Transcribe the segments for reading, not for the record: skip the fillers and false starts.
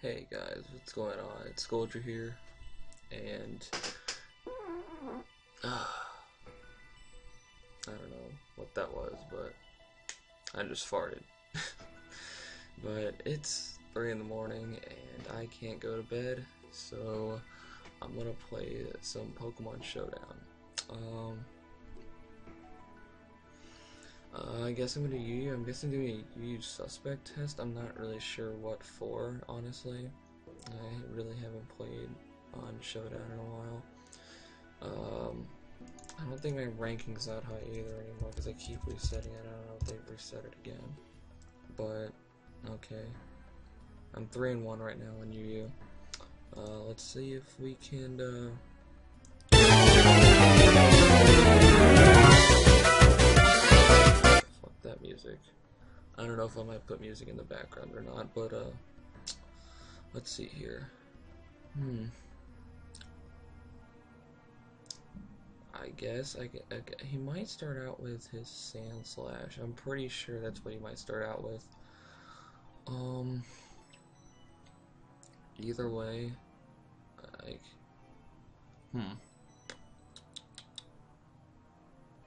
Hey guys, what's going on? It's Skulldier here, and I don't know what that was, but I just farted. But it's 3 in the morning, and I can't go to bed, so I'm gonna play some Pokemon Showdown. Um, I guess I'm gonna Yu-Yu. I'm guessing doing a Yu-Yu suspect test. I'm not really sure what for, honestly. I really haven't played on Showdown in a while. I don't think my ranking's that high either anymore because I keep resetting it. I don't know if they've reset it again. But, okay. I'm 3-1 right now on Yu-Yu. Let's see if we can, fuck that music. I don't know if I might put music in the background or not, but, let's see here. I guess he might start out with his Sand Slash. I'm pretty sure that's what he might start out with. Either way, like,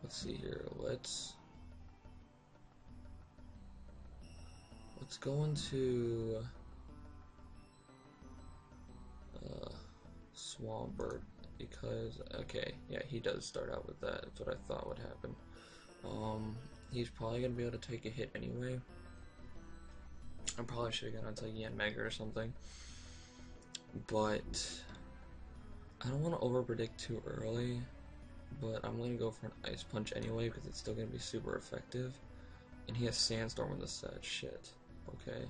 let's see here. Let's go into Swampert because yeah, he does start out with that. That's what I thought would happen. He's probably gonna be able to take a hit anyway. I probably should have gone onto Yanmega or something, but I don't want to overpredict too early. But I'm gonna go for an Ice Punch anyway because it's still gonna be super effective. And he has Sandstorm in the set. Shit. Okay.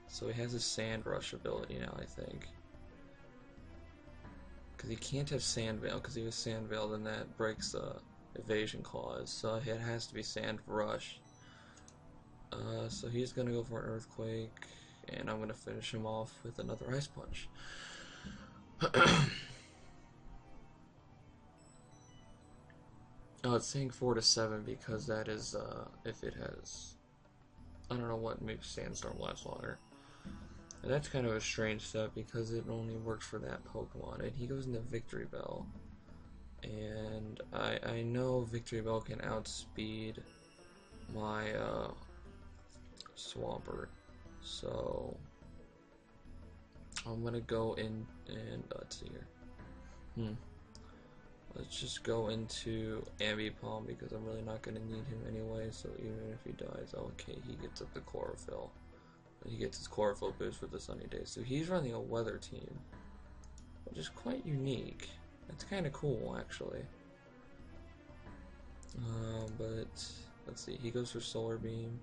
So he has his Sand Rush ability now, I think. Because he can't have Sand Veil, because he was Sand Veil, then that breaks the evasion clause. So it has to be Sand Rush. So he's gonna go for an Earthquake, and I'm gonna finish him off with another Ice Punch. Oh, it's saying 4 to 7 because that is if it has, I don't know what makes Sandstorm last longer. And that's kind of a strange step because it only works for that Pokemon. And he goes into Victory Bell. And I know Victory Bell can outspeed my Swampert. So I'm gonna go in and let's see here. Let's just go into Ambipom because I'm really not gonna need him anyway. So even if he dies, okay, he gets up the Chlorophyll. He gets his Chlorophyll boost with the Sunny Day. So he's running a Weather team, which is quite unique. That's kind of cool, actually. But let's see. He goes for Solar Beam,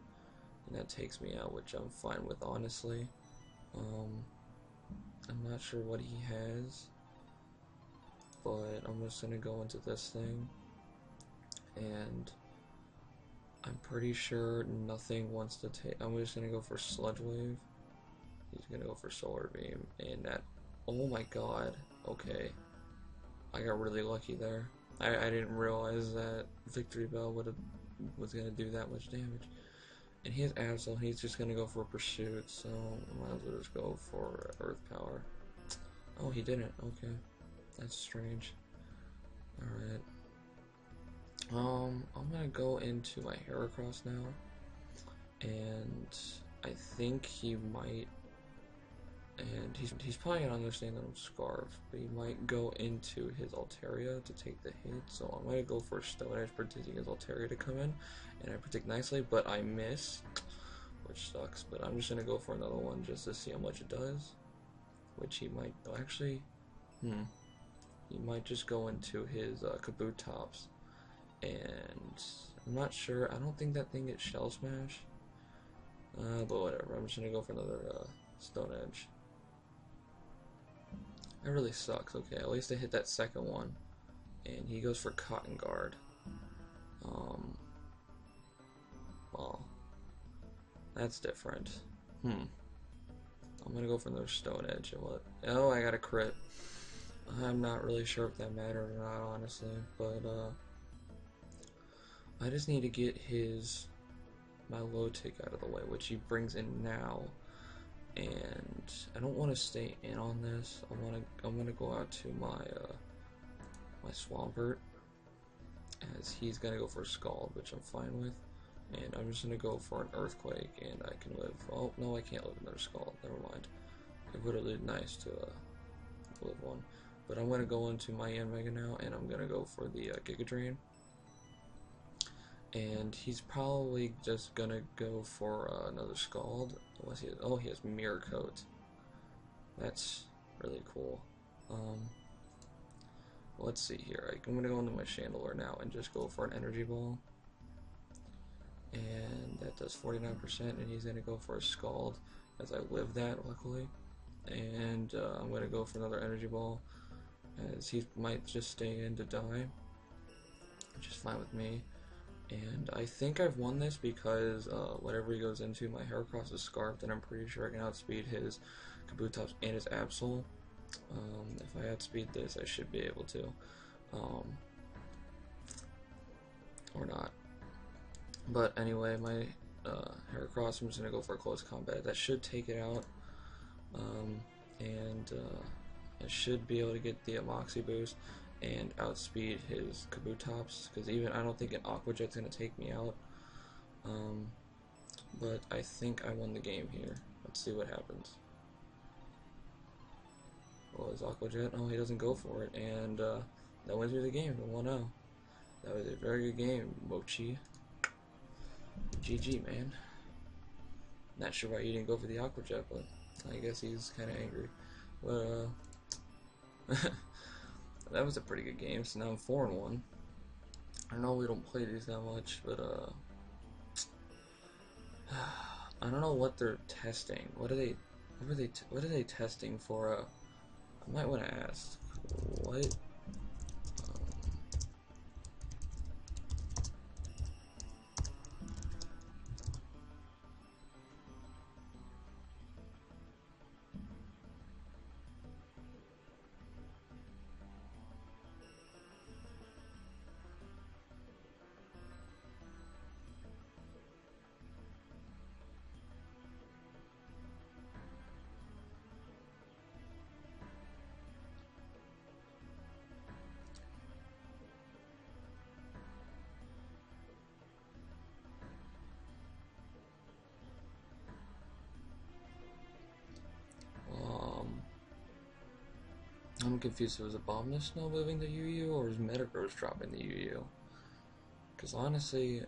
and that takes me out, which I'm fine with, honestly. I'm not sure what he has, but I'm just gonna go into this thing, and I'm pretty sure nothing wants to take. I'm just gonna go for Sludge Wave. He's gonna go for Solar Beam, and that. Oh my god. Okay, I got really lucky there. I didn't realize that Victory Bell was gonna do that much damage. And he has Absol. He's just gonna go for Pursuit, so I might as well just go for Earth Power. Oh, he didn't. Okay, that's strange. All right. I'm gonna go into my Heracross now, and I think he might, and he's probably gonna understand that I'm Scarf, but he might go into his Altaria to take the hit, so I'm gonna go for Stone Edge, predicting his Altaria to come in, and I predict nicely, but I miss, which sucks, but I'm just gonna go for another one just to see how much it does, which he might, actually, he might just go into his Kabutops. And I'm not sure. I don't think that thing gets Shell Smash. But whatever. I'm just gonna go for another Stone Edge. That really sucks. Okay, at least I hit that second one. And he goes for Cotton Guard. Well, that's different. I'm gonna go for another Stone Edge. What? Oh, I got a crit. I'm not really sure if that mattered or not, honestly. But I just need to get his my low tick out of the way, which he brings in now. And I don't want to stay in on this. I'm gonna go out to my my Swampert, as he's gonna go for a Scald, which I'm fine with. And I'm just gonna go for an Earthquake, and I can live. Oh no, I can't live another Scald. Never mind. It would have been nice to live one. But I'm gonna go into my Mega now, and I'm gonna go for the Giga Drain. And he's probably just gonna go for another Scald. What's he? Oh, he has Mirror Coat. That's really cool. Let's see here. I'm gonna go into my Chandelure now and just go for an Energy Ball. And that does 49%, and he's gonna go for a Scald, as I live that, luckily. And I'm gonna go for another Energy Ball, as he might just stay in to die, which is fine with me. And I think I've won this because whatever he goes into, my Heracross is Scarfed, and I'm pretty sure I can outspeed his Kabutops and his Absol. If I outspeed this, I should be able to. Or not. But anyway, my Heracross, I'm just going to go for a close combat. That should take it out. And I should be able to get the Moxie boost and outspeed his Kabutops, because even I don't think an Aqua Jet's going to take me out. But I think I won the game here. Let's see what happens. Well, his Aqua Jet, oh, he doesn't go for it, and that wins me the game, 1-0. That was a very good game, Mochi. GG, man. Not sure why he didn't go for the Aqua Jet, but I guess he's kind of angry. But, that was a pretty good game, so now I'm 4-1. I know we don't play these that much, but, I don't know what they're testing. What are they testing for, I might want to ask, what? I'm confused if it was Abominus Snow moving the UU or is Metagross dropping the UU. Because honestly,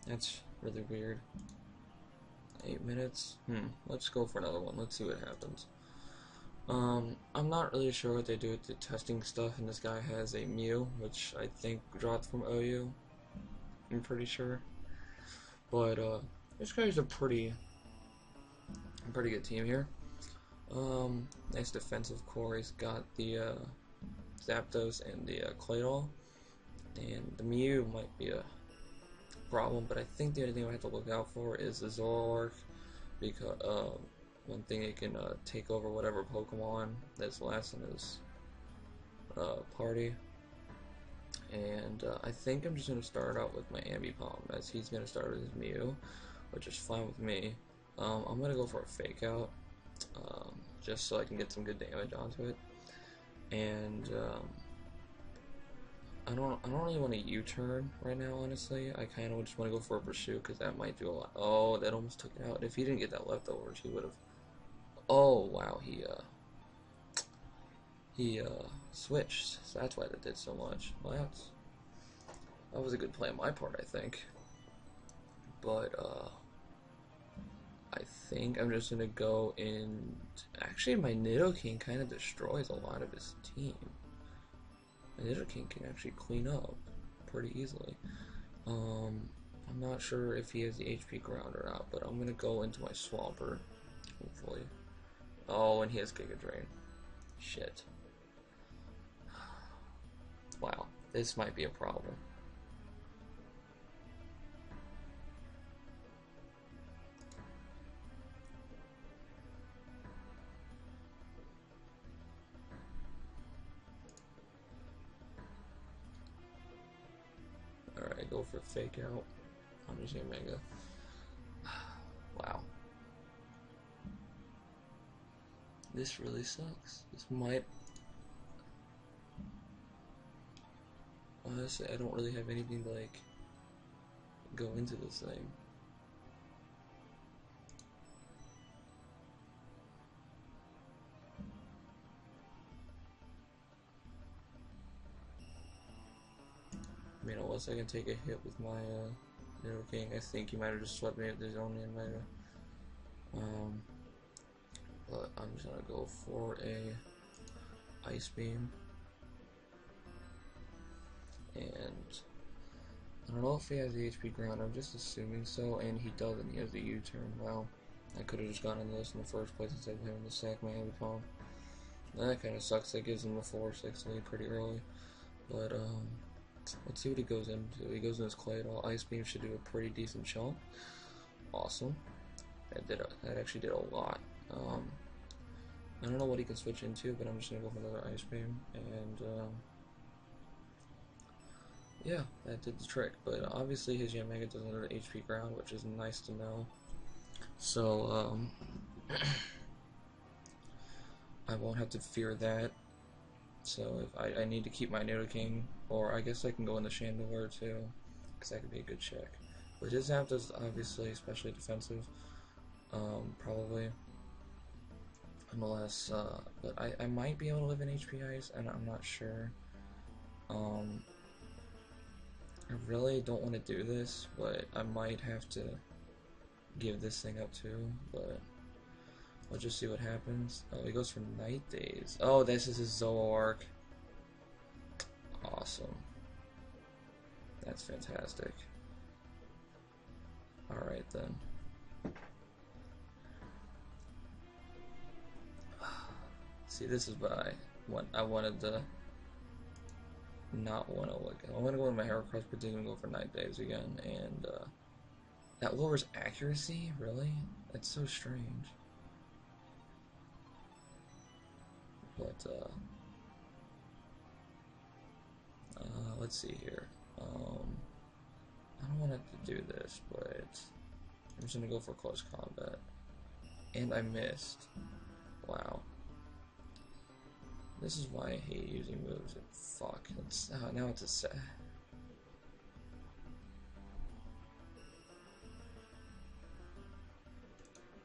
that's really weird. 8 minutes? Let's go for another one. Let's see what happens. I'm not really sure what they do with the testing stuff, and this guy has a Mew, which I think dropped from OU. I'm pretty sure. But, this guy's a pretty good team here. Nice defensive core. He's got the Zapdos and the Claydol, and the Mew might be a problem, but I think the only thing I have to look out for is the Zoroark, because one thing it can take over whatever Pokemon that's last in his party. And I think I'm just going to start out with my Ambipom, as he's going to start with his Mew, which is fine with me. I'm going to go for a Fake Out. Just so I can get some good damage onto it, and I don't really want to U-turn right now. Honestly, I kind of just want to go for a Pursuit, because that might do a lot. Oh, that almost took it out. If he didn't get that leftovers, he would have. Oh wow, he switched. So that's why that did so much. Well, that was a good play on my part, I think. But I think I'm just gonna go in. Actually, my Nidoking kind of destroys a lot of his team. My Nidoking can actually clean up pretty easily. I'm not sure if he has the HP ground or not, but I'm gonna go into my Swampert, hopefully. Oh, and he has Giga Drain. Shit. Wow, this might be a problem. Alright, go for Fake Out. on his Mega. Wow. This really sucks. This might... Honestly, I don't really have anything to, like, go into this thing. I mean, unless I can take a hit with my Nido King, I think he might have just swept me at his own Mega. But I'm just gonna go for a Ice Beam, and I don't know if he has the HP ground. I'm just assuming so, and he doesn't. He has the U-turn. Wow, I could have just gotten this in the first place instead of having to sack my heavy palm. That kind of sucks. That gives him a 4-6 lead pretty early. But let's see what he goes into. He goes into his Claydol. Ice Beam should do a pretty decent chunk. Awesome. That actually did a lot. I don't know what he can switch into, but I'm just gonna go for another Ice Beam, and yeah, that did the trick. But obviously his Mega doesn't have HP ground, which is nice to know. So I won't have to fear that. So if I need to keep my Nido King, or I guess I can go in the Chandelier too, because that could be a good check. But his app is obviously especially defensive, probably. Unless, but I might be able to live in HP Ice, and I'm not sure. I really don't want to do this, but I might have to give this thing up too, but we'll just see what happens. Oh, he goes for Night Days. Oh, this is his Zoroark. Awesome. That's fantastic. Alright then. See, this is what I wanted to not want to look at. I want to go with my Heracross, but didn't go for Night Days again, and that lowers accuracy? Really? That's so strange. But let's see here. I don't want to do this, but I'm just gonna go for close combat, and I missed. Wow. This is why I hate using moves. Fuck. Now it's a set.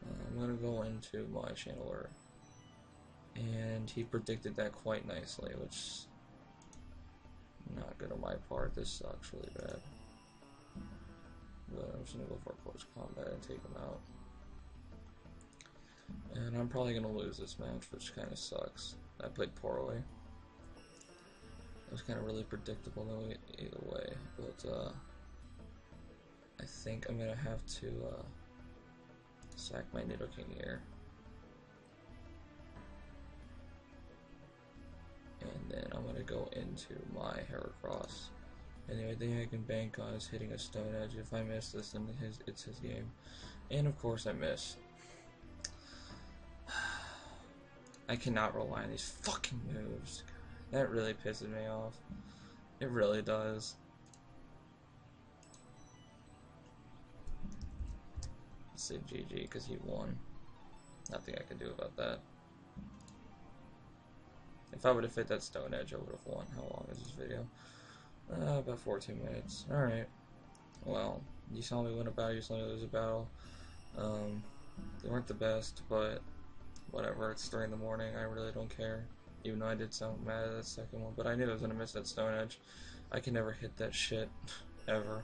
I'm gonna go into my Chandelier, and he predicted that quite nicely, which is not good on my part. This sucks really bad. But I'm just gonna go for close combat and take him out. And I'm probably gonna lose this match, which kind of sucks. I played poorly. It was kind of really predictable though, either way. But I think I'm gonna have to sack my Nido King here, and then I'm gonna go into my Heracross. And the only thing I can bank on is hitting a Stone Edge. If I miss this, then it's his game. And of course I miss. I cannot rely on these fucking moves. That really pisses me off. It really does. Let's say GG because he won. Nothing I can do about that. If I would have hit that Stone Edge, I would have won. How long is this video? About 14 minutes. Alright. Well, you saw me win a battle, you saw me lose a battle. They weren't the best, but whatever, it's 3 in the morning, I really don't care. Even though I did sound mad at that second one, but I knew I was gonna miss that Stone Edge. I can never hit that shit, ever.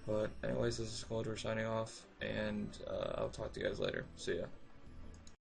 But anyways, this is Skulldier signing off, and I'll talk to you guys later. See ya.